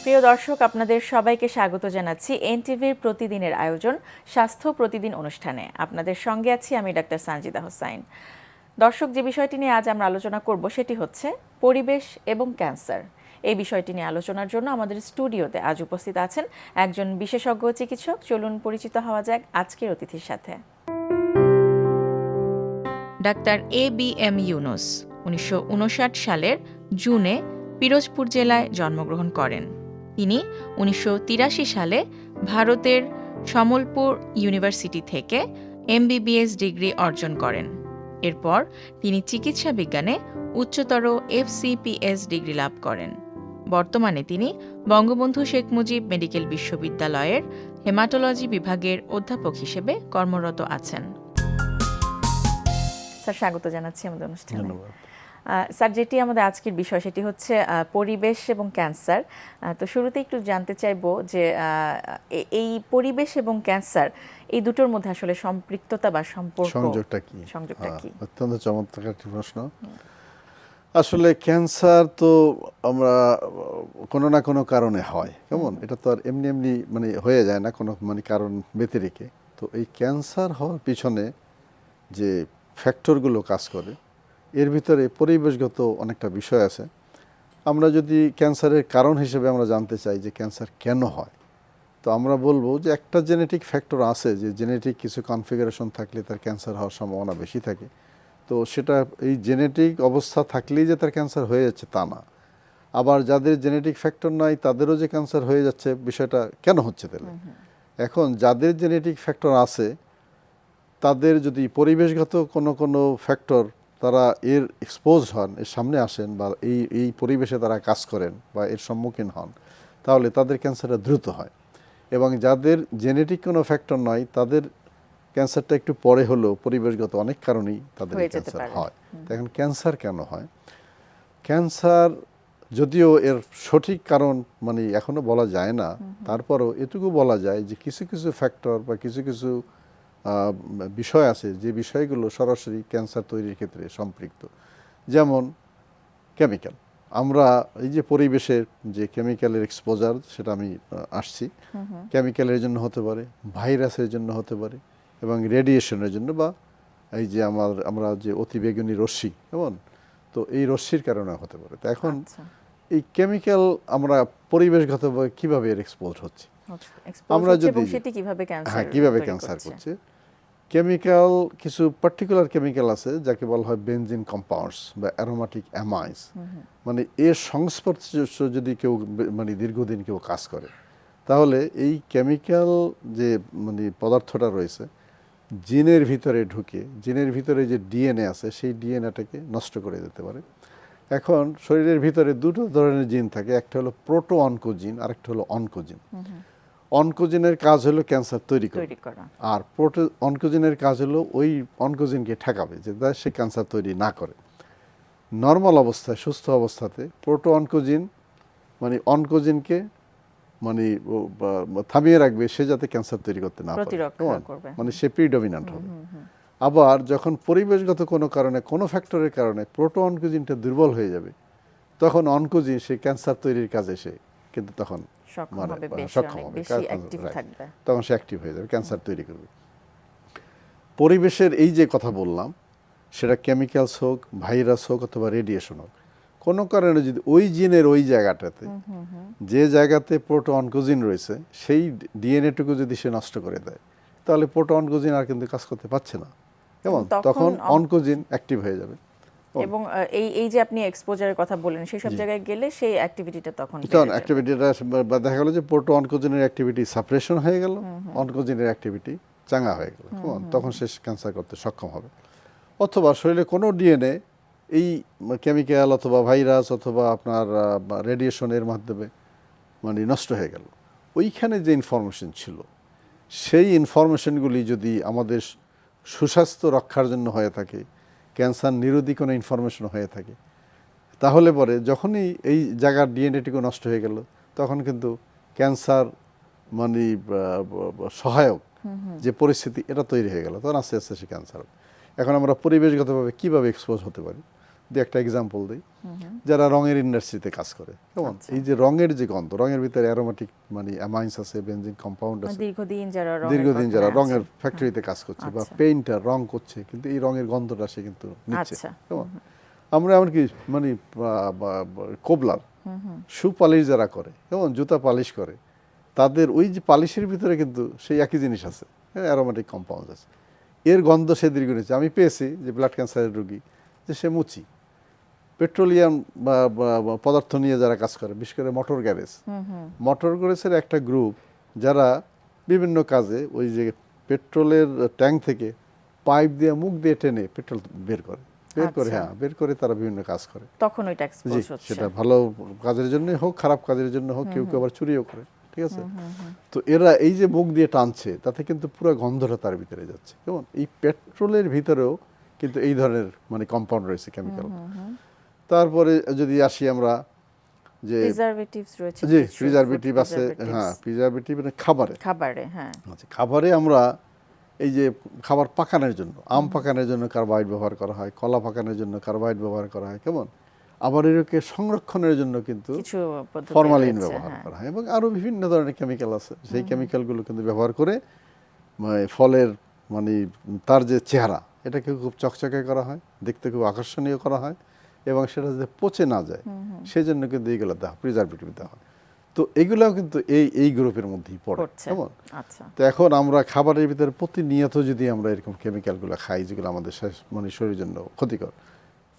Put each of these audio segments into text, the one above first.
প্রিয় দর্শক, আপনাদের সবাইকে স্বাগত জানাচ্ছি এনটিভির প্রতিদিনের আয়োজন স্বাস্থ্য প্রতিদিন অনুষ্ঠানে। আপনাদের সঙ্গে আছি আমি ডাক্তার সানজিদা হোসাইন। দর্শক, যে বিষয়টি নিয়ে আজ আমরা আলোচনা করব সেটি হচ্ছে পরিবেশ এবং ক্যান্সার। এই বিষয়টি নিয়ে আলোচনার জন্য আমাদের স্টুডিওতে আজ উপস্থিত আছেন একজন বিশেষজ্ঞ চিকিৎসক। চলুন পরিচিত হওয়া যাক আজকের অতিথির সাথে। ডাক্তার ABM ইউনুস 1959 সালের জুনে পিরোজপুর জেলায় জন্মগ্রহণ করেন। তিনি 1983 সালে ভারতের সমলপুর ইউনিভার্সিটি থেকে MBBS ডিগ্রি অর্জন করেন। এরপর তিনি চিকিৎসা বিজ্ঞানে উচ্চতর FCPS ডিগ্রি লাভ করেন। বর্তমানে তিনি বঙ্গবন্ধু শেখ মুজিব মেডিকেল বিশ্ববিদ্যালয়ের হেমাটোলজি বিভাগের অধ্যাপক হিসেবে কর্মরত আছেন। স্যার, স্বাগত জানাচ্ছি আমাদের অনুষ্ঠানে। স্যার, যেটি আমাদের আজকের বিষয় সেটি হচ্ছে পরিবেশ এবং ক্যান্সার। তো শুরুতে একটু জানতে চাইবো যে এই পরিবেশ এবং ক্যান্সার এই দুটোর মধ্যে আসলে সম্পৃক্ততা বা সংযোগটা কি? অত্যন্ত চমৎকার একটি প্রশ্ন। আসলে ক্যান্সার তো আমরা কোনো না কোনো কারণে হয়, কেমন এটা তো আর এমনি এমনি হয়ে যায় না কোনো কারণ ব্যতিরেকে। তো এই ক্যান্সার হওয়ার পিছনে যে ফ্যাক্টরগুলো কাজ করে এর ভিতরে পরিবেশগত অনেকটা বিষয় আছে। আমরা যদি ক্যান্সারের কারণ হিসেবে আমরা জানতে চাই যে ক্যান্সার কেন হয়, তো আমরা বলবো যে একটা জেনেটিক ফ্যাক্টর আছে, যে জেনেটিক কিছু কনফিগারেশন থাকলে তার ক্যান্সার হওয়ার সম্ভাবনা বেশি থাকে। তো সেটা এই জেনেটিক অবস্থা থাকলেই যে তার ক্যান্সার হয়ে যাচ্ছে তা না। আবার যাদের জেনেটিক ফ্যাক্টর নাই তাদেরও যে ক্যান্সার হয়ে যাচ্ছে, বিষয়টা কেন হচ্ছে তাহলে? এখন যাদের জেনেটিক ফ্যাক্টর আছে তাদের যদি পরিবেশগত কোনো ফ্যাক্টর তারা এর এক্সপোজ হন, এর সামনে আসেন বা এই পরিবেশে তারা কাজ করেন বা এর সম্মুখীন হন, তাহলে তাদের ক্যান্সারটা দ্রুত হয়। এবং যাদের জেনেটিক কোনো ফ্যাক্টর নয় তাদের ক্যান্সারটা একটু পরে হলেও পরিবেশগত অনেক কারণেই তাদের ক্যান্সার হয়। এখন ক্যান্সার কেন হয়? ক্যান্সার যদিও এর সঠিক কারণ এখনো বলা যায় না, তারপরও এটুকু বলা যায় যে কিছু কিছু ফ্যাক্টর বা কিছু কিছু বিষয় আছে যে বিষয়গুলো সরাসরি ক্যান্সার তৈরির ক্ষেত্রে সম্পৃক্ত। যেমন কেমিক্যাল, আমরা এই যে পরিবেশের যে কেমিক্যালের এক্সপোজার সেটা আমি আসছি, কেমিক্যালের জন্য হতে পারে, ভাইরাসের জন্য হতে পারে এবং রেডিয়েশনের জন্য, বা এই যে আমরা যে অতিবেগুনি রশ্মি এমন, তো এই রশ্মির কারণে হতে পারে। তো এখন এই কেমিক্যাল আমরা পরিবেশগতভাবে কিভাবে এর এক্সপোজ হচ্ছে, আমরা যদি কিভাবে ক্যান্সার করছে, কেমিক্যাল কিছু পার্টিকুলার কেমিক্যাল আছে যাকে বলা হয় বেনজিন কম্পাউন্ডস বা অ্যারোমেটিক অ্যামাইন্স। এর সংস্পর্শে যদি কেউ দীর্ঘদিন কেউ কাজ করে, তাহলে এই কেমিক্যাল যে পদার্থটা রয়েছে জিনের ভিতরে ঢুকে, জিনের ভিতরে যে ডিএনএ আছে সেই ডিএনএটাকে নষ্ট করে দিতে পারে। এখন শরীরের ভিতরে দুটো ধরনের জিন থাকে, একটা হলো প্রোটো অনকোজিন আর একটা হলো অনকোজিন। অনকোজিনের কাজ হলো ক্যান্সার তৈরি করা, আর প্রোটো অনকোজিনের কাজ হলো ওই অনকোজিনকে ঠেকাবে যে সে ক্যান্সার তৈরি না করে। নর্মাল অবস্থায়, সুস্থ অবস্থাতে প্রোটো অনকোজিন অনকোজিনকে থামিয়ে রাখবে, সে যাতে ক্যান্সার তৈরি করতে না পারে, সে প্রিডমিন্যান্ট হবে। আবার যখন পরিবেশগত কোনো কারণে, কোনো ফ্যাক্টরের কারণে প্রোটো অনকোজিনটা দুর্বল হয়ে যাবে, তখন অনকোজিন সে ক্যান্সার তৈরির কাজে সে কিন্তু তখন সক্ষম হবে, তখন সে অ্যাক্টিভ হয়ে যাবে, ক্যান্সার তৈরি করবে। পরিবেশের এই যে কথা বললাম, সেটা কেমিক্যালস হোক, ভাইরাস হোক অথবা রেডিয়েশন হোক, কোনো কারণে যদি ওই জিনের ওই জায়গাটাতে, যে জায়গাতে প্রোটো অনকোজিন রয়েছে সেই ডিএনএটুকু যদি সে নষ্ট করে দেয়, তাহলে প্রোটো অনকোজিন আর কিন্তু কাজ করতে পারছে না, কেমন তখন অনকোজিন অ্যাক্টিভ হয়ে যাবে। এবং এই যে আপনি এক্সপোজারের কথা বলেন, সেই সব জায়গায় গেলে সেই অ্যাক্টিভিটিটা তখন দেখা গেল যে প্রোটো অনকোজিনের অ্যাক্টিভিটি সাপ্রেশন হয়ে গেল, অনকোজিনের অ্যাক্টিভিটি চাঙ্গা হয়ে গেল, তখন সে ক্যান্সার করতে সক্ষম হবে। অথবা শরীরে কোনো ডিএনএ এই কেমিক্যাল অথবা ভাইরাস অথবা আপনার রেডিয়েশনের মাধ্যমে নষ্ট হয়ে গেল, ওইখানে যে ইনফরমেশন ছিল সেই ইনফরমেশনগুলি যদি আমাদের সুস্বাস্থ্য রক্ষার জন্য হয়ে থাকে, ক্যান্সার নিরোধী কোনো ইনফরমেশন হয়ে থাকে, তাহলে পরে যখনই এই জায়গার ডিএনএটিকে নষ্ট হয়ে গেল, তখন কিন্তু ক্যান্সার সহায়ক যে পরিস্থিতি এটা তৈরি হয়ে গেল, তখন আস্তে আস্তে সে ক্যান্সার হবে। এখন আমরা পরিবেশগতভাবে কীভাবে এক্সপোজ হতে পারি, দিয়ে একটা এক্সাম্পল দিই, যারা রঙের ইন্ডাস্ট্রিতে কাজ করে, কেমন এই যে রঙের যে গন্ধ, রঙের ভিতরে অ্যারোমেটিক মানে অ্যামাইন্স আছে, বেনজিন কম্পাউন্ড আছে, দীর্ঘদিন যারা রঙের ফ্যাক্টরিতে কাজ করছে বা পেইন্টার রং করছে, কিন্তু এই রঙের গন্ধটা সে কিন্তু নিচ্ছে, কেমন আমরা এমনকি মানে কোবলার শু পালিশ যারা করে, কেমন জুতা পালিশ করে, তাদের ওই যে পালিশের ভিতরে কিন্তু সেই একই জিনিস আছে, অ্যারোমেটিক কম্পাউন্ড আছে, এর গন্ধ সে দীর্ঘ নিচ্ছে। আমি পেয়েছি যে ব্লাড ক্যান্সারের রোগী, যে সে মুচি পেট্রোলিয়াম পদার্থ নিয়ে যারা কাজ করে, বিশেষ করে মোটর গ্যারেজের একটা গ্রুপ যারা বিভিন্ন কাজে ওই যে পেট্রোলের ট্যাঙ্ক থেকে পাইপ দিয়ে মুখ দিয়ে টেনে পেট্রোল বের করে বের করে তারা বিভিন্ন কাজ করে, তখন ওইটা এক্সপোজ হচ্ছে, সেটা ভালো কাজের জন্য হোক খারাপ কাজের জন্য হোক, কেউ কেউ আবার চুরিও করে, ঠিক আছে। তো এরা এই যে মুখ দিয়ে টানছে, তাতে কিন্তু পুরো গন্ধটা তার ভিতরে যাচ্ছে, কেমন এই পেট্রোলের ভিতরেও কিন্তু এই ধরনের মানে কম্পাউন্ড রয়েছে, কেমিক্যাল। তারপরে যদি আসি আমরা যে প্রিজারভেটিভস রয়েছে, জি প্রিজারভেটিভ আছে, হ্যাঁ প্রিজারভেটিভ মানে খাবারে, হ্যাঁ আচ্ছা খাবারে আমরা এই যে খাবার পাকানোর জন্য, আম পাকানোর জন্য কার্বাইড ব্যবহার করা হয়, কলা পাকানোর জন্য কার্বাইড ব্যবহার করা হয়, কেমন আবার এরকে সংরক্ষণের জন্য কিন্তু ফরমালিন ব্যবহার করা হয়, এবং আরো বিভিন্ন ধরনের কেমিক্যাল আছে, সেই কেমিক্যালগুলো কিন্তু ব্যবহার করে ফলের মানে তার যে চেহারা, এটাকে খুব চকচকে করা হয়, দেখতে খুব আকর্ষণীয় করা হয়, এবং সেটা যাতে পচে না যায় সেই জন্য কিন্তু এইগুলো দেওয়া প্রিজারভেটিভ দেওয়া হয়। তো এগুলাও কিন্তু এই গ্রুপের মধ্যেই পড়ে, কেমন। তো এখন আমরা খাবারের ভিতরে প্রতিনিয়ত যদি আমরা এরকম কেমিক্যালগুলো খাই যেগুলো আমাদের মানে শরীরের জন্য ক্ষতিকর,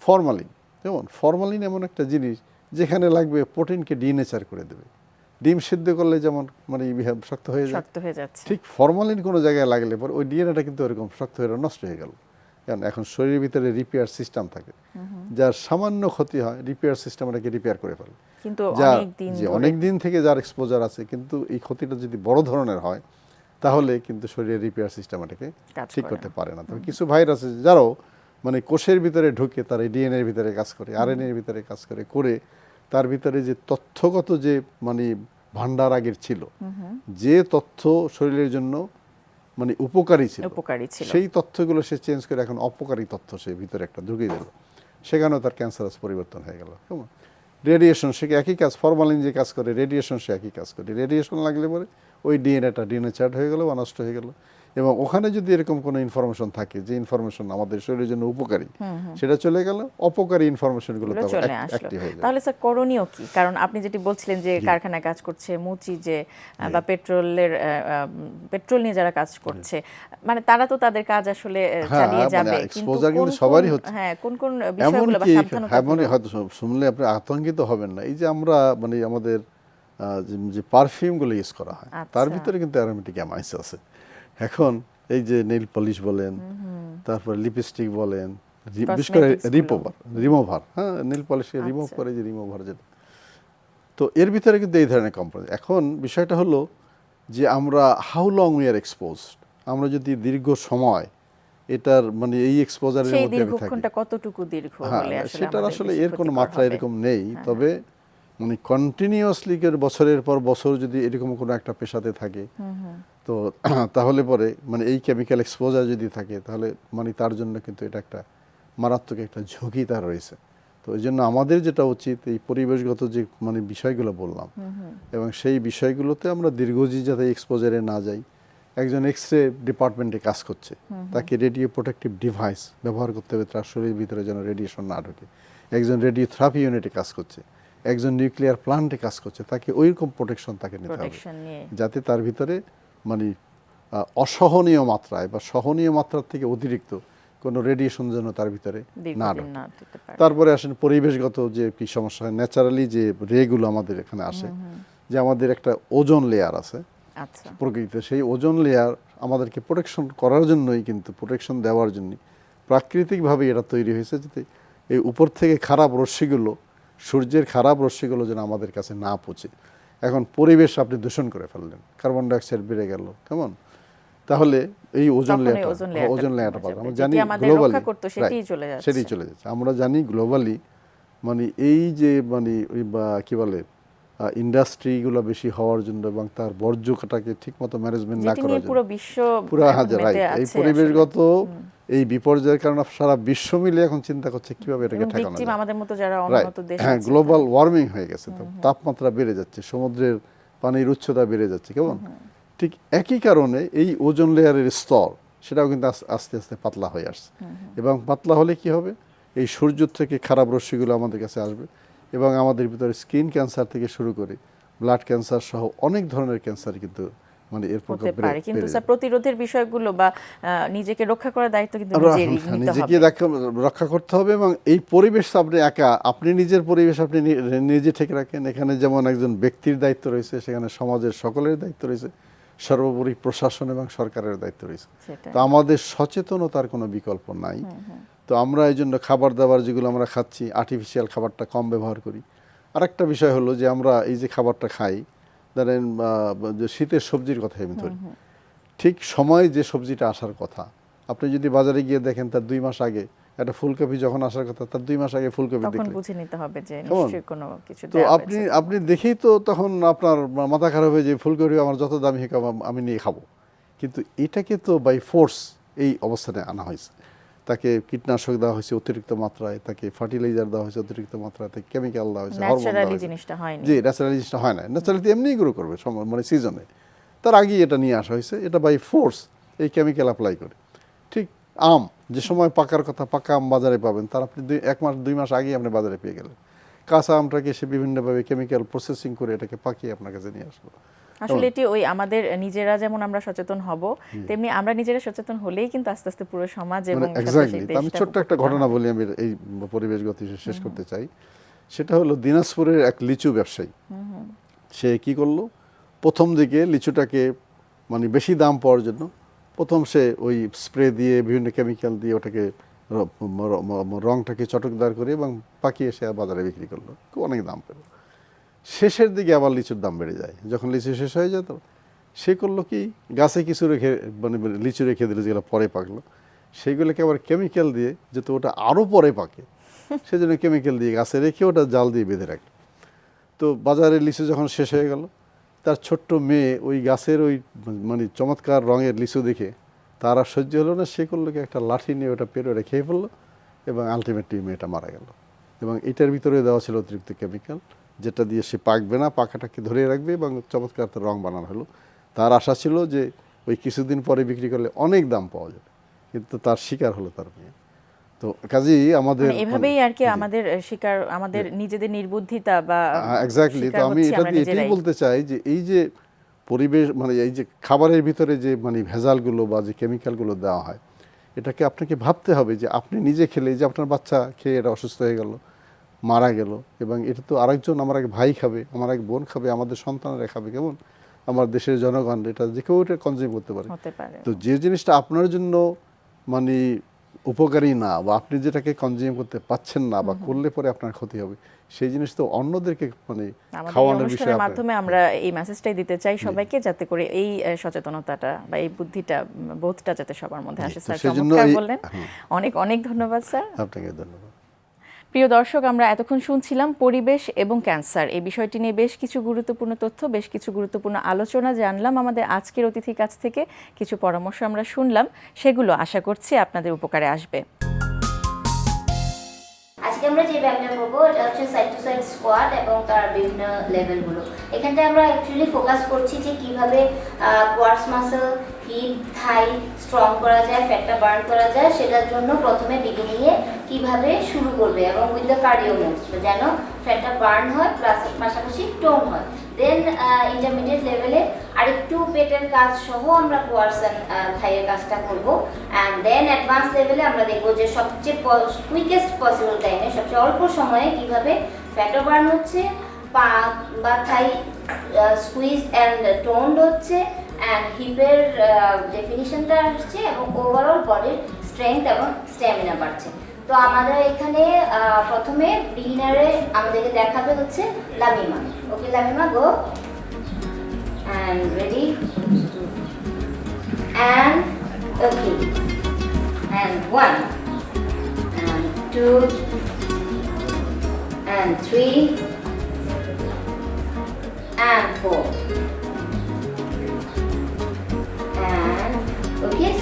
ফরমালিন, যেমন ফরমালিন এমন একটা জিনিস যেখানে লাগবে প্রোটিনকে ডিনেচার করে দেবে, ডিম সিদ্ধ করলে যেমন মানে শক্ত হয়ে যাচ্ছে, ঠিক ফরমালিন কোনো জায়গায় লাগলে পরে ওই ডিএনএটা কিন্তু ওরকম শক্ত হয়ে নষ্ট হয়ে গেল। কারণ এখন শরীরের ভিতরে রিপেয়ার সিস্টেম থাকে, যার সামান্য ক্ষতি হয় রিপেয়ার সিস্টেম এটাকে রিপেয়ার করে ফেলে, কিন্তু অনেক দিন থেকে যার এক্সপোজার আছে, কিন্তু এই ক্ষতিটা যদি বড় ধরনের হয় তাহলে কিন্তু শরীরের রিপেয়ার সিস্টেম এটাকে ঠিক করতে পারে না। তবে কিছু ভাইরাস আছে যারাও মানে কোষের ভিতরে ঢুকে তার ডিএনএ এর ভিতরে কাজ করে, আরএনএ এর ভিতরে কাজ করে তার ভিতরে যে তথ্যগত যে মানে ভান্ডার আগের ছিল, যে তথ্য শরীরের জন্য মানে উপকারী ছিল, সেই তথ্যগুলো সে চেঞ্জ করে এখন অপকারী তথ্য সে ভিতরে একটা ঢুকিয়ে দিল, সেখানেও তার ক্যান্সারাস পরিবর্তন হয়ে গেল। কেমন রেডিয়েশন, সে একই কাজ, ফরমালিন যে কাজ করে রেডিয়েশন সে একই কাজ করে, রেডিয়েশন লাগলে পরে ওই ডিএনএটা ডিনেচার্ড হয়ে গেল বা নষ্ট হয়ে গেল, এবং ওখানে যদি এরকম কোনো ইনফরমেশন থাকে যে ইনফরমেশন আমাদের শরীরের জন্য উপকারী, সেটা চলে গেল, অপকারী ইনফরমেশনগুলো অ্যাক্টিভ হয়ে যায়। তাহলে স্যার করণীয় কি? কারণ আপনি যেটি বলছিলেন যে কারখানায় কাজ করছে মুচি যে বা পেট্রোল নিয়ে যারা কাজ করছে, মানে তারা তো তাদের কাজ আসলে চালিয়ে যাবে, কিন্তু সবারই হচ্ছে, হ্যাঁ কোন কোন বিষয়গুলো বা সাবধানতা, এমনই হয়তো শুনলে আপনি আতঙ্কিত হবেন না, এই যে আমরা মানে আমাদের যে পারফিউমগুলো ইউজ করা হয় তার ভিতরে কিন্তু অ্যারোমেটিক অ্যামাইন্স আছে। এখন এই যে নেইল পলিশ বলেন, তারপর লিপস্টিক বলেন, বিশেষ করে রিমুভার, হ্যাঁ নেইল পলিশকে রিমুভ করে যে রিমুভার যেটা, তো এর ভিতরে কিন্তু এই ধরনের কম্পাউন্ড। এখন বিষয়টা হলো যে আমরা how long we are exposed, আমরা যদি দীর্ঘ সময় এটার মানে এই এক্সপোজারের মধ্যে থাকি, কতটুকু দীর্ঘ হলে আসলে সেটা আসলে এর কোনো মাত্রা এরকম নেই, তবে মানে কন্টিনিউয়াসলি বছরের পর বছর যদি এরকম কোনো একটা পেশাতে থাকে, তো তাহলে পরে মানে এই কেমিক্যাল এক্সপোজার যদি থাকে, তাহলে মানে তার জন্য কিন্তু এটা একটা মারাত্মক একটা ঝুঁকি তার রয়েছে। তো এই জন্য আমাদের যেটা উচিত এই পরিবেশগত যে মানে বিষয়গুলো বললাম, এবং সেই বিষয়গুলোতে আমরা দীর্ঘদিন যাতে এক্সপোজারে না যাই। একজন এক্সরে ডিপার্টমেন্টে কাজ করছে, তাকে রেডিও প্রোটেক্টিভ ডিভাইস ব্যবহার করতে হবে, তার শরীরের ভিতরে যেন রেডিয়েশন না ঢোকে। একজন রেডিওথেরাপি ইউনিটে কাজ করছে, একজন নিউক্লিয়ার প্লান্টে কাজ করছে, তাকে ওইরকম প্রোটেকশন তাকে নিতে হবে, যাতে তার ভিতরে মানে অসহনীয় মাত্রায় বা সহনীয় মাত্রার থেকে অতিরিক্ত কোনো রেডিয়েশন যেন তার ভিতরে না ঢোকে। তারপরে আসেন পরিবেশগত যে কি সমস্যা হয়, ন্যাচারালি যে রেগুলো আমাদের এখানে আসে, যে আমাদের একটা ওজোন লেয়ার আছে প্রকৃতিতে, সেই ওজোন লেয়ার আমাদেরকে প্রোটেকশন করার জন্যই, কিন্তু প্রোটেকশন দেওয়ার জন্য প্রাকৃতিকভাবে এটা তৈরি হয়েছে, যাতে এই উপর থেকে খারাপ রশ্মিগুলো, সূর্যের খারাপ রশ্মিগুলো যেন আমাদের কাছে না পৌঁছে। এখন পরিবেশ আপনি দূষণ করে ফেললেন, কার্বন ডাইঅক্সাইড বেড়ে গেল, কেমন, তাহলে এই ওজোন লেয়ারটা পাবো। আমরা জানি গ্লোবালি সেটাই চলে যাচ্ছে। আমরা জানি গ্লোবালি মানে এই যে মানে বা কি বলে ইন্ডাস্ট্রিগুলো বেশি হওয়ার জন্য এবং তার বর্জ্যটাকে ঠিকমতো ম্যানেজমেন্ট না যেটি করার নিয়ে জন্য পুরো বিশ্ব পুরো এখন হাজার মেতে এই আছে পরিবেশগত এই বিপর্যয়ের কারণে সারা বিশ্ব মিলে এখন চিন্তা করছে কিভাবে এটাকে এবং ঠেকানো victim যায়। আমাদের মতো যারা Right. উন্নত দেশ হ্যাঁ, আছে গ্লোবাল ওয়ার্মিং হয়ে গেছে, তো তাপমাত্রা বেড়ে যাচ্ছে, সমুদ্রের পানির উচ্চতা বেড়ে যাচ্ছে, কেমন ঠিক একই কারণে এই ওজোন লেয়ারের স্তর সেটাও কিন্তু আস্তে আস্তে পাতলা হয়ে আসছে। এবং পাতলা হলে কি হবে, এই সূর্য থেকে খারাপ রশ্মিগুলো আমাদের কাছে আসবে এবং আমাদের ভিতরে স্কিন ক্যান্সার থেকে শুরু করে ব্লাড ক্যান্সার সহ অনেক ধরনের ক্যান্সার কিন্তু মানে এর প্রকোপ হতে পারে। কিন্তু বেড়ে স্যার প্রতিরোধের বিষয়গুলো বা নিজেকে রক্ষা করার দায়িত্ব কিন্তু আমরা নিজেরই নিতে নিজেকে হবে। রক্ষা করতে হবে এবং এই পরিবেশ আপনি একা, আপনি নিজের পরিবেশ আপনি নিজে ঠিক রাখেন। এখানে যেমন একজন ব্যক্তির দায়িত্ব রয়েছে, সেখানে সমাজের সকলের দায়িত্ব রয়েছে, সর্বোপরি প্রশাসন এবং সরকারের দায়িত্ব রয়েছে। সেটাই। তো আমাদের সচেতনতার কোনো বিকল্প নাই। তো আমরা এই জন্য খাবার দাবার যেগুলো আমরা খাচ্ছি, আর্টিফিশিয়াল খাবারটা কম ব্যবহার করি। আরেকটা বিষয় হলো যে আমরা এই যে খাবারটা খাই, ধরেন যে শীতের সবজির কথা আমি ধরি, ঠিক সময় যে সবজিটা আসার কথা, আপনি যদি বাজারে গিয়ে দেখেন তার 2 মাস আগে একটা ফুলকপি যখন আসার কথা, তার 2 মাস আগে ফুলকপি তখন দেখলে, বুঝে নিতে হবে যে কেমন? নিশ্চয়ই কোনো কিছু তো দেয়া আপনি হয়েছে। আপনি দেখেই তো তখন আপনার মাথা খারাপ হয়ে যে ফুলকপি আমার যত দামি হোক আমি নিয়ে খাবো। কিন্তু এটাকে তো বাই ফোর্স এই অবস্থানে আনা হয়েছে, তাকে কীটনাশক দেওয়া হয়েছে অতিরিক্ত মাত্রায়, তাকে ফার্টিলাইজার দেওয়া হয়েছে অতিরিক্ত মাত্রায়, তাকে কেমিক্যাল দেওয়া হয়েছে, হরমোন দেওয়া ন্যাচারালি হয়েছে। জিনিসটা হয়নি। জি, ন্যাচারালি জিনিসটা হয় না। ন্যাচারালি এমনিই গ্রো করবে মানে সিজনে, তার আগেই এটা নিয়ে আসা হয়েছে, এটা বাই ফোর্স এই কেমিক্যাল অ্যাপ্লাই করে। ঠিক আম যে সময় পাকার কথা, পাকা আম বাজারে পাবেন, তার আপনি 1 মাস 2 মাস আগেই আপনি বাজারে পেয়ে গেলেন। কাঁচা আমটাকে সে বিভিন্নভাবে কেমিক্যাল প্রসেসিং করে এটাকে পাকিয়ে আপনার কাছে নিয়ে আসলো। আসলে এটি ওই আমাদের নিজেরা যেমন আমরা সচেতন হব, তেমনি আমরা নিজেরা সচেতন হলেই কিন্তু আস্তে আস্তে পুরো সমাজ এবং মানে এক্স্যাক্টলি। আমি ছোট্ট একটা ঘটনা বলি, আমি এই পরিবেশগত শেষ করতে চাই। সেটা হলো দিনাজপুরের এক লিচু ব্যবসায়ী, সে কি করলো, প্রথম দিকে লিচুটাকে মানে বেশি দাম পাওয়ার জন্য প্রথম সে ওই স্প্রে দিয়ে বিভিন্ন কেমিক্যাল দিয়ে ওটাকে রংটাকে চটকদার করে এবং পাকিয়ে সে বাজারে বিক্রি করলো, অনেক দাম পেল। শেষের দিকে আবার লিচুর দাম বেড়ে যায়, যখন লিচু শেষ হয়ে যেত সে করলো কি, গাছে কিছু রেখে মানে লিচু রেখে দিল যেগুলো পরে পাকলো, সেইগুলোকে আবার কেমিক্যাল দিয়ে, যেহেতু ওটা আরও পরে পাকে সেজন্য কেমিক্যাল দিয়ে গাছে রেখে ওটা জাল দিয়ে বেঁধে রাখলো। তো বাজারে লিচু যখন শেষ হয়ে গেল, তার ছোট্ট মেয়ে ওই গাছের ওই মানে চমৎকার রঙের লিচু দেখে তার আর সহ্য হলো না, সে করলো কি একটা লাঠি নিয়ে ওটা পেরে ওটা খেয়ে ফেললো এবং আলটিমেটলি মেয়েটা মারা গেল। এবং এটার ভিতরে দেওয়া ছিল অতিরিক্ত কেমিক্যাল, যেটা দিয়ে সে পাকবে না, পাকাটাকে ধরে রাখবে এবং চমৎকার তার রং বানানো হলো। তার আশা ছিল যে ওই কিছুদিন পরে বিক্রি করলে অনেক দাম পাওয়া যাবে, কিন্তু তার শিকার হলো তার মেয়ে। তো কাজেই আমাদের এভাবেই আর কি আমাদের শিকার, আমাদের নিজেদের নির্বুদ্ধিতা বা এক্স্যাক্টলি। তো আমি এটা দিয়ে এটাই বলতে চাই যে এই যে পরিবেশ মানে এই যে খাবারের ভিতরে যে মানে ভেজালগুলো বা যে কেমিক্যালগুলো দেওয়া হয়, এটাকে আপনাকে ভাবতে হবে যে আপনি নিজে খেলে, যে আপনার বাচ্চা খেয়ে এটা অসুস্থ হয়ে গেল, মারা গেল, এবং এটা তো আরেকজন, আমার এক ভাই খাবে, আমার এক বোন খাবে, আমাদের সন্তানরা খাবে, কেমন আমার দেশের জনগণ, এটা যে কেউ এটা কনজিউম করতে পারে। তো যে জিনিসটা আপনার জন্য মানে উপকারী না, বা আপনি যেটাকে কনজিউম করতে পাচ্ছেন না, বা করলে পরে আপনার ক্ষতি হবে, সেই জিনিস তো অন্যদেরকে মানে খাওয়ানোর বিষয়ে মাধ্যমে আমরা এই মেসেজটাই দিতে চাই সবাইকে, যাতে করে এই সচেতনতাটা বা এই বুদ্ধিটা, বোধটা যাতে সবার মধ্যে আসে। স্যার চমৎকার বললেন, অনেক অনেক ধন্যবাদ স্যার। আপনাকে ধন্যবাদ। প্রিয় দর্শক, আমরা এতক্ষণ শুনছিলাম পরিবেশ এবং ক্যান্সার এই বিষয়টি নিয়ে বেশ কিছু গুরুত্বপূর্ণ তথ্য, বেশ কিছু গুরুত্বপূর্ণ আলোচনা জানলাম। আমাদের আজকের অতিথির কাছ থেকে কিছু পরামর্শ আমরা শুনলাম, সেগুলো আশা করছি আপনাদের উপকারে আসবে। আজকে আমরা যে ব্যায়ামটা করবো এটা হচ্ছে সাইড টু সাইড স্কোয়াট এবং তার বিভিন্ন লেভেলগুলো। এখানটায় আমরা অ্যাকচুয়ালি ফোকাস করছি যে কিভাবে কোয়াডস মাসল, হিপ, থাই স্ট্রং করা যায়, ফ্যাটটা বার্ন করা যায়। সেটার জন্য প্রথমে বিগিনিংয়ে কিভাবে শুরু করবে এবং উইথ দ্য কার্ডিও মুভস, যেন ফ্যাটটা বার্ন হয় প্লাস পাশাপাশি টোন হয়। দেন ইন্টারমিডিয়েট লেভেলে আরেকটু পেটের কাজ সহ আমরা কোয়াডস অ্যান্ড থাইয়ের কাজটা করবো। অ্যান্ড দেন অ্যাডভান্স লেভেলে আমরা দেখবো যে সবচেয়ে কুইকেস্ট পসিবল টাইমে, সবচেয়ে অল্প সময়ে কিভাবে ফ্যাটও বার্ন হচ্ছে, পা বা থাই স্কুইজ অ্যান্ড টোন্ড হচ্ছে, অ্যান্ড হিপের ডেফিনিশনটা আসছে এবং ওভারঅল বডির স্ট্রেংথ এবং স্ট্যামিনা বাড়ছে। তো আমাদের এখানে প্রথমে বিগিনারে আমাদেরকে দেখাবে হচ্ছে Lamima. Okay Lamima, go and ready and okay and 1 and 2 and 3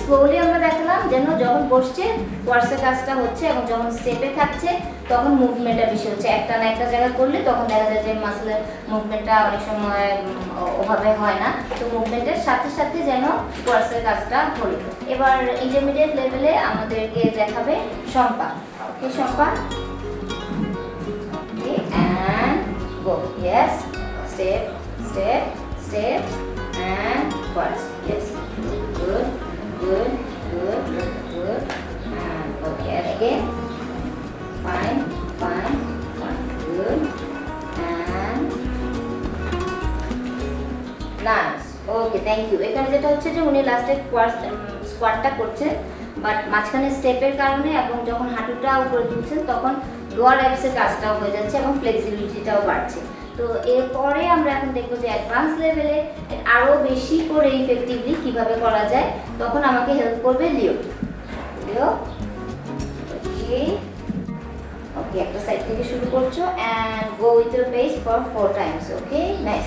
slowly আমরা দেখালাম যেন যখন বসছে কোয়ার্সের কাজটা হচ্ছে এবং যখন স্টেপে থাকছে তখন মুভমেন্টটা বেশি হচ্ছে। একটা না একটা জায়গা করলে তখন দেখা যায় যে মাসলের মুভমেন্টটা অনেক সময় ওভাবে হয় না। তো মুভমেন্টের সাথে সাথে যেন কোয়ার্সের কাজটা হলো। এবার ইন্টারমিডিয়েট লেভেলে আমাদেরকে দেখাবে Shampa. Okay Shampa, okay and go. Yes, step step step and quads. Yes, good, good, good, good, and okay, and again, fine, fine, fine, good, and nice. Okay, thank you. এখানে যেটা হচ্ছে যে উনি লাস্টে স্কোয়াটটা করছে, বাট মাঝখানে স্টেপের কারণে এবং যখন হাঁটুটা উপরে তুলছেন তখন লোয়ার অ্যাবসের কাজটাও হয়ে যাচ্ছে এবং ফ্লেক্সিবিলিটিটাও বাড়ছে। তো এরপরে আমরা এখন দেখবো যে অ্যাডভান্স লেভেলে আরও বেশি করে ইফেক্টিভলি কিভাবে করা যায়, তখন আমাকে হেল্প করবে লিও। লিও, ওকে ওকে, একটা সাইড থেকে শুরু করছো and go with your pace for 4 times. Okay, nice.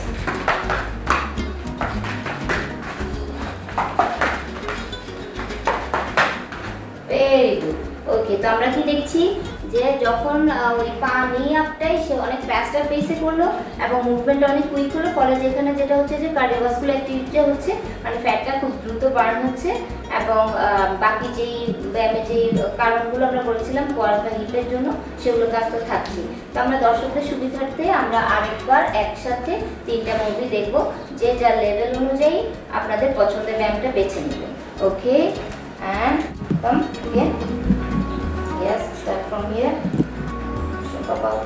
Very good. Okay, তো আমরা কি দেখছি যে যখন ওই পা নি আপটাই সে অনেক ফাস্টার পেসে করলো এবং মুভমেন্ট অনেক কুইক হলো, ফলে যেখানে যেটা হচ্ছে যে কার্ডিওভাস্কুলার অ্যাক্টিভিটিটা হচ্ছে, মানে ফ্যাটটা খুব দ্রুত বার্ন হচ্ছে এবং বাকি যেই ব্যায়ামের যেই কারণগুলো আমরা বলেছিলাম কোয়াড বা হিপের জন্য, সেগুলো কাজ তো থাকছে। তো আমরা দর্শকদের সুবিধার্থে আমরা আরেকবার একসাথে 3টা মুভি দেখব, যে যার লেভেল অনুযায়ী আপনাদের পছন্দের ব্যায়ামটা বেছে নেবেন। Okay, and come here. Yes, start from here. Show pop out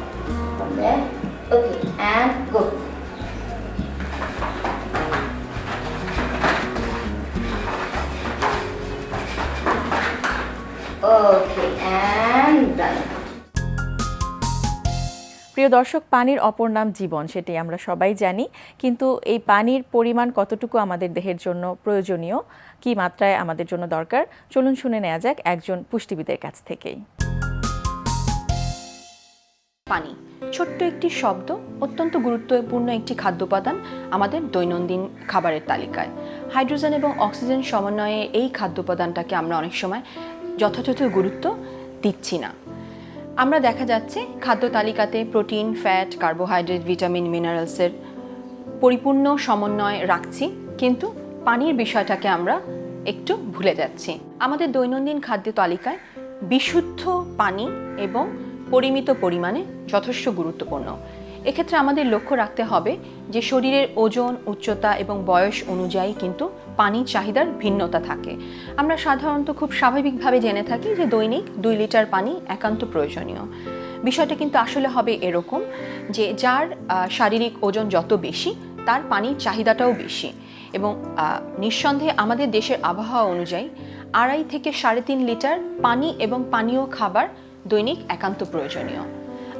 from there. Okay, and go. Okay, and done. প্রিয় দর্শক, পানির অপর নাম জীবন, সেটি আমরা সবাই জানি, কিন্তু এই পানির পরিমাণ কতটুকু আমাদের দেহের জন্য প্রয়োজনীয়, কি মাত্রায় আমাদের জন্য দরকার, চলুন শুনে নেওয়া যাক একজন পুষ্টিবিদের কাছ থেকেই। পানি ছোট্ট একটি শব্দ, অত্যন্ত গুরুত্বপূর্ণ একটি খাদ্য উপাদান আমাদের দৈনন্দিন খাবারের তালিকায়। হাইড্রোজেন এবং অক্সিজেন সমন্বয়ে এই খাদ্য উপাদানটাকে আমরা অনেক সময় যথাযথ গুরুত্ব দিচ্ছি না। আমরা দেখা যাচ্ছে খাদ্য তালিকাতে প্রোটিন, ফ্যাট, কার্বোহাইড্রেট, ভিটামিন, মিনারেলসের পরিপূর্ণ সমন্বয় রাখছি, কিন্তু পানির বিষয়টাকে আমরা একটু ভুলে যাচ্ছি। আমাদের দৈনন্দিন খাদ্য তালিকায় বিশুদ্ধ পানি এবং পরিমিত পরিমাণে যথেষ্ট গুরুত্বপূর্ণ। এক্ষেত্রে আমাদের লক্ষ্য রাখতে হবে যে শরীরের ওজন, উচ্চতা এবং বয়স অনুযায়ী কিন্তু পানির চাহিদার ভিন্নতা থাকে। আমরা সাধারণত খুব স্বাভাবিকভাবে জেনে থাকি যে দৈনিক 2 লিটার পানি একান্ত প্রয়োজনীয়। বিষয়টা কিন্তু আসলে হবে এরকম যে যার শারীরিক ওজন যত বেশি, তার পানির চাহিদাটাও বেশি, এবং নিঃসন্দেহে আমাদের দেশের আবহাওয়া অনুযায়ী 2.5 থেকে 3.5 লিটার পানি এবং পানীয় খাবার দৈনিক একান্ত প্রয়োজনীয়।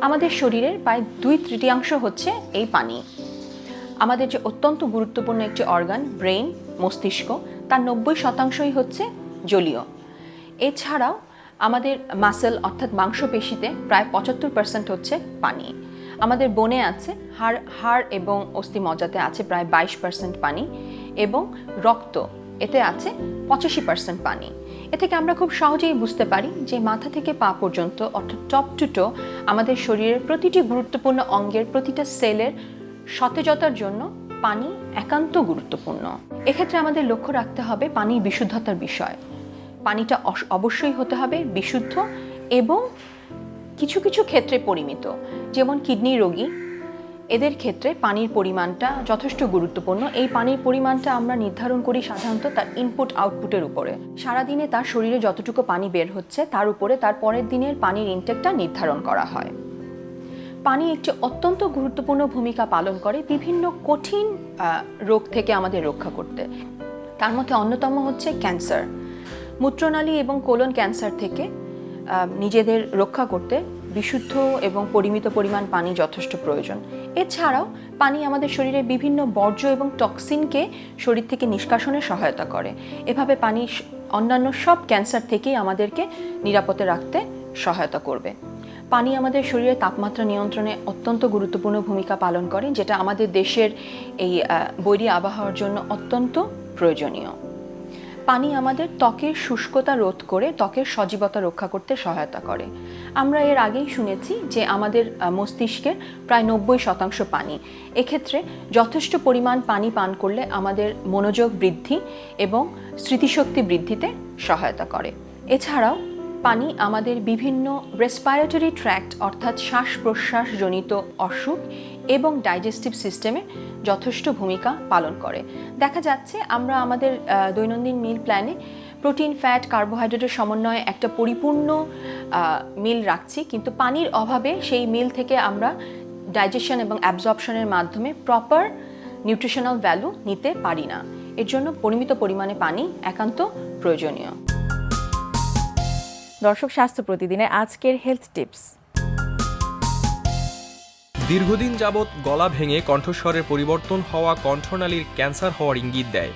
আমাদের শরীরের প্রায় 2/3 হচ্ছে এই পানি। আমাদের যে অত্যন্ত গুরুত্বপূর্ণ একটি অর্গান ব্রেইন, মস্তিষ্ক, তার 90% হচ্ছে জলীয়। এছাড়াও আমাদের মাসেল অর্থাৎ মাংসপেশিতে প্রায় 75% হচ্ছে পানি। আমাদের বনে আছে হাড় এবং অস্থিমজ্জাতে আছে প্রায় 22% পানি, এবং রক্ত এতে আছে 85% পানি। এ থেকে আমরা খুব সহজেই বুঝতে পারি যে মাথা থেকে পা পর্যন্ত অর্থাৎ টপ টু টো আমাদের শরীরের প্রতিটি গুরুত্বপূর্ণ অঙ্গের প্রতিটা সেলের সতেজতার জন্য পানি একান্ত গুরুত্বপূর্ণ। এক্ষেত্রে আমাদের লক্ষ্য রাখতে হবে পানির বিশুদ্ধতার বিষয়। পানিটা অবশ্যই হতে হবে বিশুদ্ধ এবং কিছু কিছু ক্ষেত্রে পরিমিত। যেমন কিডনি রোগী, এদের ক্ষেত্রে পানির পরিমাণটা যথেষ্ট গুরুত্বপূর্ণ। এই পানির পরিমাণটা আমরা নির্ধারণ করি সাধারণত তার ইনপুট আউটপুটের উপরে। সারাদিনে তার শরীরে যতটুকু পানি বের হচ্ছে তার উপরে তার পরের দিনের পানির ইনটেকটা নির্ধারণ করা হয়। পানি একটি অত্যন্ত গুরুত্বপূর্ণ ভূমিকা পালন করে বিভিন্ন কঠিন রোগ থেকে আমাদের রক্ষা করতে। তার মধ্যে অন্যতম হচ্ছে ক্যান্সার। মূত্রনালী এবং কোলন ক্যান্সার থেকে নিজেদের রক্ষা করতে বিশুদ্ধ এবং পরিমিত পরিমাণ পানি যথেষ্ট প্রয়োজন। এছাড়াও পানি আমাদের শরীরে বিভিন্ন বর্জ্য এবং টক্সিনকে শরীর থেকে নিষ্কাশনে সহায়তা করে। এভাবে পানি অন্যান্য সব ক্যান্সার থেকেই আমাদেরকে নিরাপদে রাখতে সহায়তা করবে। পানি আমাদের শরীরের তাপমাত্রা নিয়ন্ত্রণে অত্যন্ত গুরুত্বপূর্ণ ভূমিকা পালন করে, যেটা আমাদের দেশের এই বৈরী আবহাওয়ার জন্য অত্যন্ত প্রয়োজনীয়। পানি আমাদের ত্বকের শুষ্কতা রোধ করে ত্বকের সজীবতা রক্ষা করতে সহায়তা করে। আমরা এর আগেই শুনেছি যে আমাদের মস্তিষ্কের প্রায় 90% পানি। এক্ষেত্রে যথেষ্ট পরিমাণ পানি পান করলে আমাদের মনোযোগ বৃদ্ধি এবং স্মৃতিশক্তি বৃদ্ধিতে সহায়তা করে। এছাড়াও পানি আমাদের বিভিন্ন রেসপিরেটরি ট্র্যাক্ট অর্থাৎ শ্বাস প্রশ্বাসজনিত অসুখ এবং ডাইজেস্টিভ সিস্টেমে যথেষ্ট ভূমিকা পালন করে। দেখা যাচ্ছে আমরা আমাদের দৈনন্দিন মিল প্ল্যানে প্রোটিন, ফ্যাট, কার্বোহাইড্রেটের সমন্বয়ে একটা পরিপূর্ণ মিল রাখছি, কিন্তু পানির অভাবে সেই মিল থেকে আমরা ডাইজেশন এবং অ্যাবজর্পশনের মাধ্যমে প্রপার নিউট্রিশনাল ভ্যালু নিতে পারি না। এর জন্য পরিমিত পরিমাণে পানি একান্ত প্রয়োজনীয়। দর্শক, স্বাস্থ্য প্রতিদিনের আজকের হেলথ টিপস। দীর্ঘদিন যাবৎ গলা ভেঙে কণ্ঠস্বরের পরিবর্তন হওয়া কণ্ঠনালীর ক্যান্সার হওয়ার ইঙ্গিত দেয়।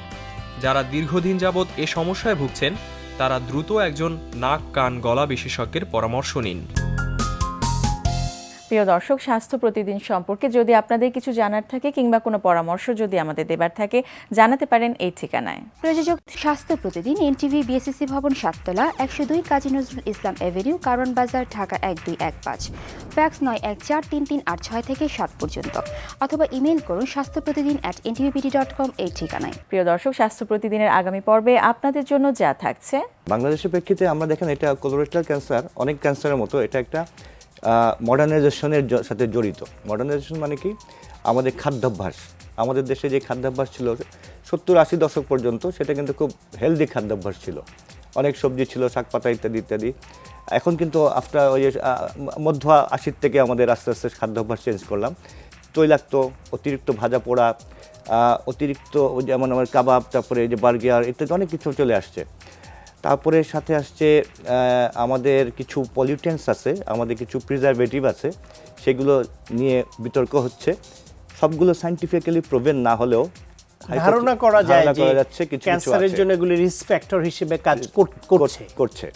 যারা দীর্ঘদিন যাবৎ এ সমস্যায় ভুগছেন তারা দ্রুত একজন নাক কান গলা বিশেষজ্ঞের পরামর্শ নিন। প্রিয় দর্শক, স্বাস্থ্য প্রতিদিন সম্পর্কে যদি আপনাদের কিছু জানার থাকে কিংবা কোনো পরামর্শ যদি আমাদের দেবার থাকে জানাতে পারেন এই ঠিকানায়। প্রযোজক স্বাস্থ্য প্রতিদিন, এনটিভি, বিএসসিসি ভবন, 7 তলা, 102 কাজী নজরুল ইসলাম এভিনিউ, কারণ বাজার, ঢাকা 1215। ফ্যাক্স 914338 থেকে 7 পর্যন্ত, অথবা ইমেইল করুন স্বাস্থ্যপ্রতিদিন@ntvpt.com এই ঠিকানায়। প্রিয় দর্শক, স্বাস্থ্য প্রতিদিনের আগামী পর্বে আপনাদের জন্য যা থাকছে। বাংলাদেশের প্রেক্ষিতে আমরা দেখেন এটা কোলোরেক্টাল ক্যান্সার অনেক ক্যান্সারের মতো এটা একটা মডার্নাইজেশনের সাথে জড়িত। মডার্নাইজেশন মানে কি? আমাদের খাদ্যাভ্যাস, আমাদের দেশে যে খাদ্যাভ্যাস ছিল 70-80 দশক পর্যন্ত, সেটা কিন্তু খুব হেলদি খাদ্যাভ্যাস ছিল। অনেক সবজি ছিল, শাকপাতা ইত্যাদি ইত্যাদি। এখন কিন্তু আফটার ওই মধ্য 80 থেকে আমাদের আস্তে আস্তে খাদ্যাভ্যাস চেঞ্জ করলাম। তৈলাক্ত, অতিরিক্ত ভাজা পোড়া, অতিরিক্ত যেমন আমার কাবাব, তারপরে এই যে বার্গার ইত্যাদি অনেক কিছু চলে আসছে। তারপরে সাথে আসছে আমাদের কিছু পলিউটেন্টস আছে, আমাদের কিছু প্রিজারভেটিভ আছে, সেগুলো নিয়ে বিতর্ক হচ্ছে। সবগুলো সায়েন্টিফিক্যালি প্রুভেন না হলেও ধারণা করা যায় যে যাচ্ছে কিছু ক্যান্সারের জন্য এগুলি রিস্ক ফ্যাক্টর হিসেবে কাজ করছে।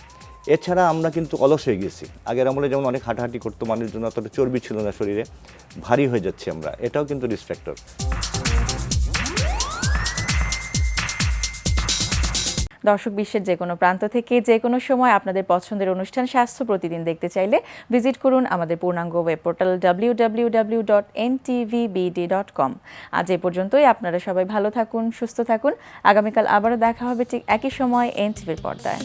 এছাড়া আমরা কিন্তু অলস হয়ে গেছি। আগের আমলে যেমন অনেক হাঁটাহাঁটি করতো মানুষজন, অতটা চর্বি ছিল না শরীরে, ভারী হয়ে যাচ্ছে আমরা, এটাও কিন্তু রিস্ক ফ্যাক্টর। দর্শক, বিশ্বের যে কোনো প্রান্ত থেকে যে কোনো সময় আপনাদের পছন্দের অনুষ্ঠান স্বাস্থ্য প্রতিদিন দেখতে চাইলে ভিজিট করুন আমাদের পূর্ণাঙ্গ ওয়েব পোর্টাল www.ntvbd.com। আজ এ পর্যন্তই। আপনারা সবাই ভালো থাকুন, সুস্থ থাকুন। আগামীকাল আবারও দেখা হবে ঠিক একই সময় এনটিভির পর্দায়।